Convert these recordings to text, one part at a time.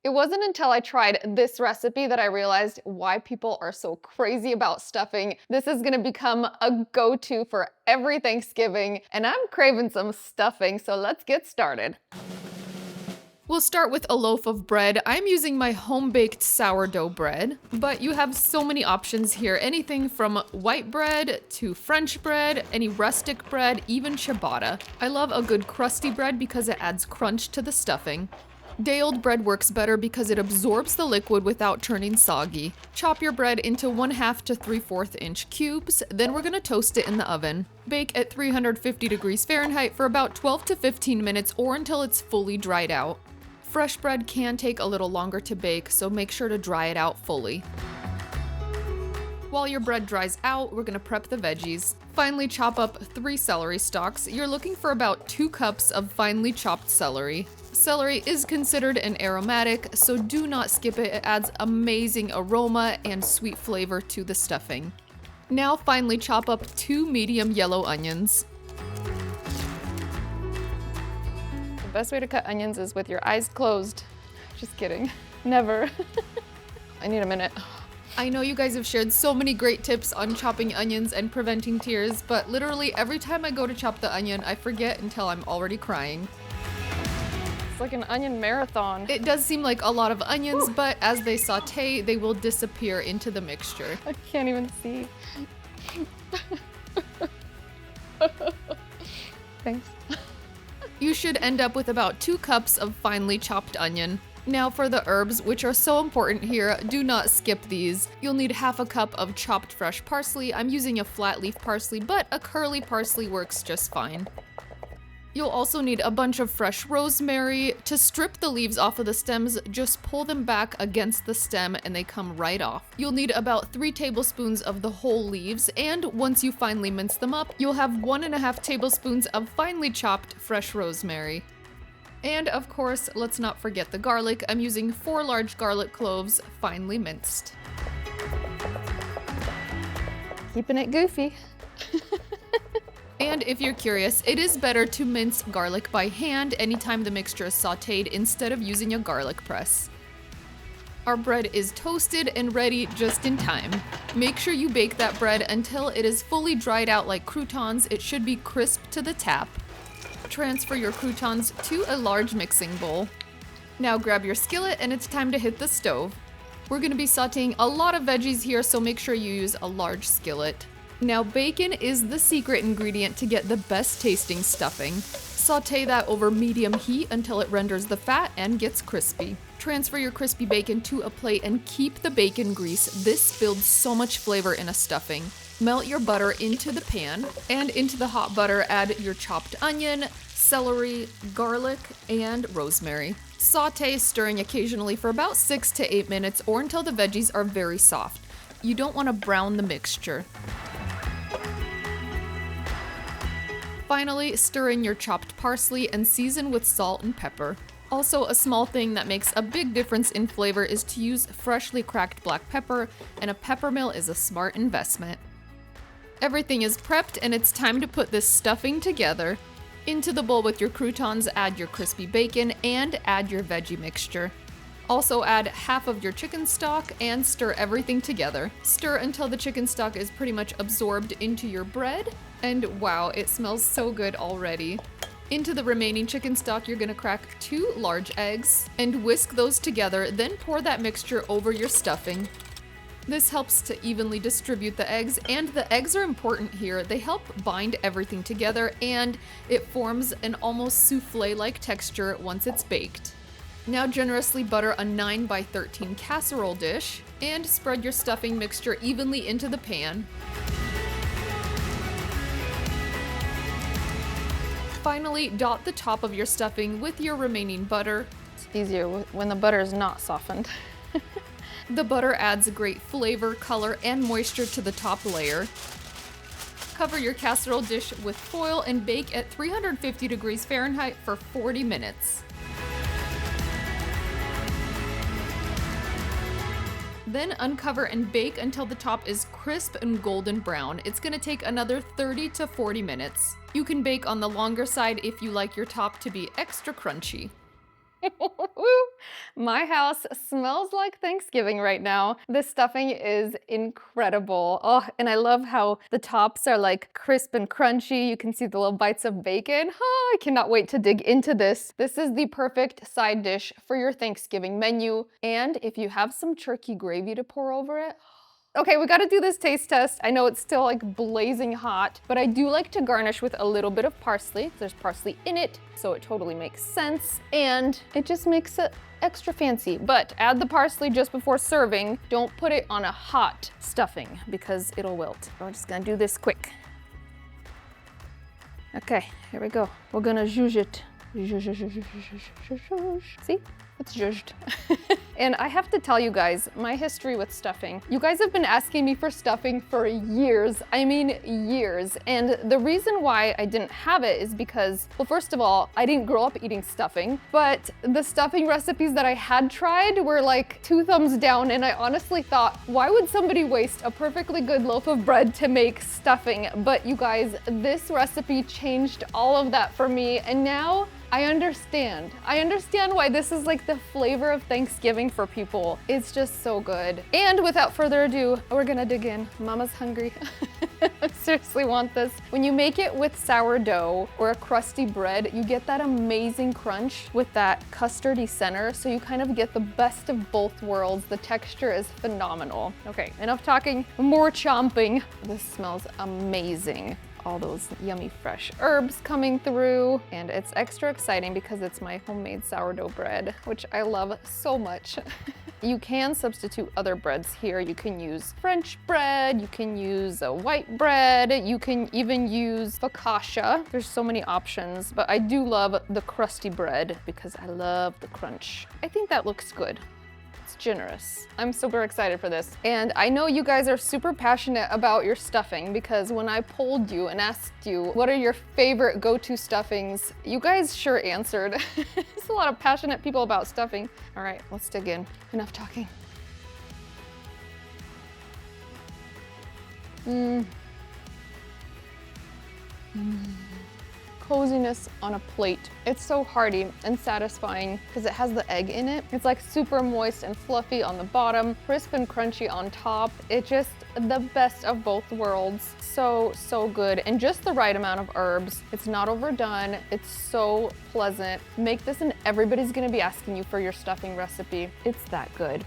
It wasn't until I tried this recipe that I realized why people are so crazy about stuffing. This is gonna become a go-to for every Thanksgiving, and I'm craving some stuffing, so let's get started. We'll start with a loaf of bread. I'm using my home-baked sourdough bread, but you have so many options here. Anything from white bread to French bread, any rustic bread, even ciabatta. I love a good crusty bread because it adds crunch to the stuffing. Day-old bread works better because it absorbs the liquid without turning soggy. Chop your bread into 1/2 to 3/4 inch cubes, then we're gonna toast it in the oven. Bake at 350 degrees Fahrenheit for about 12 to 15 minutes or until it's fully dried out. Fresh bread can take a little longer to bake, so make sure to dry it out fully. While your bread dries out, we're gonna prep the veggies. Finely chop up 3 celery stalks. You're looking for about 2 cups of finely chopped celery. Celery is considered an aromatic, so do not skip it. It adds amazing aroma and sweet flavor to the stuffing. Now finely chop up 2 medium yellow onions. The best way to cut onions is with your eyes closed. Just kidding. Never. I need a minute. I know you guys have shared so many great tips on chopping onions and preventing tears, but literally every time I go to chop the onion, I forget until I'm already crying. It's like an onion marathon. It does seem like a lot of onions, but as they saute, they will disappear into the mixture. I can't even see. Thanks. You should end up with about 2 cups of finely chopped onion. Now for the herbs, which are so important here, do not skip these. You'll need 1/2 cup of chopped fresh parsley. I'm using a flat leaf parsley, but a curly parsley works just fine. You'll also need a bunch of fresh rosemary. To strip the leaves off of the stems, just pull them back against the stem and they come right off. You'll need about 3 tablespoons of the whole leaves, and once you finely mince them up, you'll have 1.5 tablespoons of finely chopped fresh rosemary. And of course, let's not forget the garlic. I'm using 4 large garlic cloves, finely minced. Keeping it goofy. And if you're curious, it is better to mince garlic by hand anytime the mixture is sautéed instead of using a garlic press. Our bread is toasted and ready just in time. Make sure you bake that bread until it is fully dried out like croutons. It should be crisp to the tap. Transfer your croutons to a large mixing bowl. Now grab your skillet and it's time to hit the stove. We're going to be sautéing a lot of veggies here, so make sure you use a large skillet. Now bacon is the secret ingredient to get the best tasting stuffing. Sauté that over medium heat until it renders the fat and gets crispy. Transfer your crispy bacon to a plate and keep the bacon grease. This builds so much flavor in a stuffing. Melt your butter into the pan, and into the hot butter add your chopped onion, celery, garlic, and rosemary. Sauté, stirring occasionally for about 6 to 8 minutes or until the veggies are very soft. You don't want to brown the mixture. Finally, stir in your chopped parsley and season with salt and pepper. Also, a small thing that makes a big difference in flavor is to use freshly cracked black pepper, and a pepper mill is a smart investment. Everything is prepped and it's time to put this stuffing together. Into the bowl with your croutons, add your crispy bacon and add your veggie mixture. Also add 1/2 of your chicken stock and stir everything together. Stir until the chicken stock is pretty much absorbed into your bread. And wow, it smells so good already. Into the remaining chicken stock, you're gonna crack 2 large eggs and whisk those together, then pour that mixture over your stuffing. This helps to evenly distribute the eggs, and the eggs are important here. They help bind everything together and it forms an almost souffle-like texture once it's baked. Now generously butter a 9 by 13 casserole dish and spread your stuffing mixture evenly into the pan. Finally, dot the top of your stuffing with your remaining butter. It's easier when the butter is not softened. The butter adds a great flavor, color, and moisture to the top layer. Cover your casserole dish with foil and bake at 350 degrees Fahrenheit for 40 minutes. Then uncover and bake until the top is crisp and golden brown. It's gonna take another 30 to 40 minutes. You can bake on the longer side if you like your top to be extra crunchy. My house smells like Thanksgiving right now. This stuffing is incredible. Oh, and I love how the tops are like crisp and crunchy. You can see the little bites of bacon. Oh, I cannot wait to dig into this. This is the perfect side dish for your Thanksgiving menu. And if you have some turkey gravy to pour over it, okay, we gotta do this taste test. I know it's still like blazing hot, but I do like to garnish with a little bit of parsley. There's parsley in it, so it totally makes sense. And it just makes it extra fancy. But add the parsley just before serving. Don't put it on a hot stuffing because it'll wilt. We're just gonna do this quick. Okay, here we go. We're gonna zhuzh it. See? It's zhuzhed. And I have to tell you guys, my history with stuffing. You guys have been asking me for stuffing for years. I mean, years. And the reason why I didn't have it is because, well, first of all, I didn't grow up eating stuffing, but the stuffing recipes that I had tried were like 2 thumbs down. And I honestly thought, why would somebody waste a perfectly good loaf of bread to make stuffing? But you guys, this recipe changed all of that for me. And now I understand. I understand why this is like the flavor of Thanksgiving for people. It's just so good. And without further ado, we're gonna dig in. Mama's hungry. I seriously want this. When you make it with sourdough or a crusty bread, you get that amazing crunch with that custardy center. So you kind of get the best of both worlds. The texture is phenomenal. Okay, enough talking, more chomping. This smells amazing. All those yummy fresh herbs coming through, and it's extra exciting because it's my homemade sourdough bread, which I love so much. You can substitute other breads here. You can use French bread, you can use a white bread, you can even use focaccia. There's so many options, but I do love the crusty bread because I love the crunch. I think that looks good. Generous. I'm super excited for this. And I know you guys are super passionate about your stuffing because when I polled you and asked you what are your favorite go-to stuffings, you guys sure answered. There's a lot of passionate people about stuffing. All right, let's dig in. Enough talking. Coziness on a plate. It's so hearty and satisfying because it has the egg in it. It's like super moist and fluffy on the bottom, crisp and crunchy on top. It's just the best of both worlds. So, so good. And just the right amount of herbs. It's not overdone. It's so pleasant. Make this and everybody's gonna be asking you for your stuffing recipe. It's that good.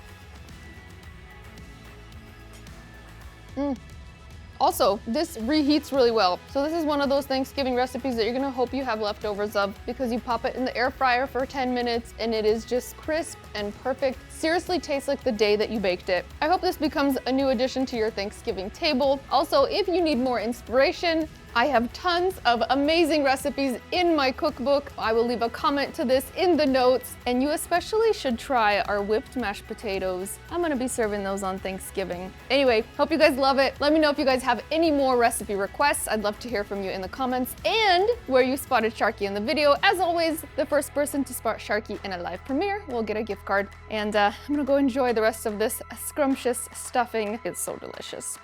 Also, this reheats really well. So this is one of those Thanksgiving recipes that you're gonna hope you have leftovers of because you pop it in the air fryer for 10 minutes and it is just crisp and perfect. Seriously tastes like the day that you baked it. I hope this becomes a new addition to your Thanksgiving table. Also, if you need more inspiration, I have tons of amazing recipes in my cookbook. I will leave a comment to this in the notes, and you especially should try our whipped mashed potatoes. I'm gonna be serving those on Thanksgiving. Anyway, hope you guys love it. Let me know if you guys have any more recipe requests. I'd love to hear from you in the comments and where you spotted Sharky in the video. As always, the first person to spot Sharky in a live premiere will get a gift card. And I'm gonna go enjoy the rest of this scrumptious stuffing. It's so delicious.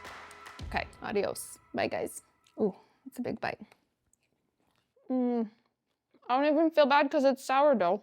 Okay, adios. Bye, guys. Ooh. It's a big bite. I don't even feel bad because it's sourdough.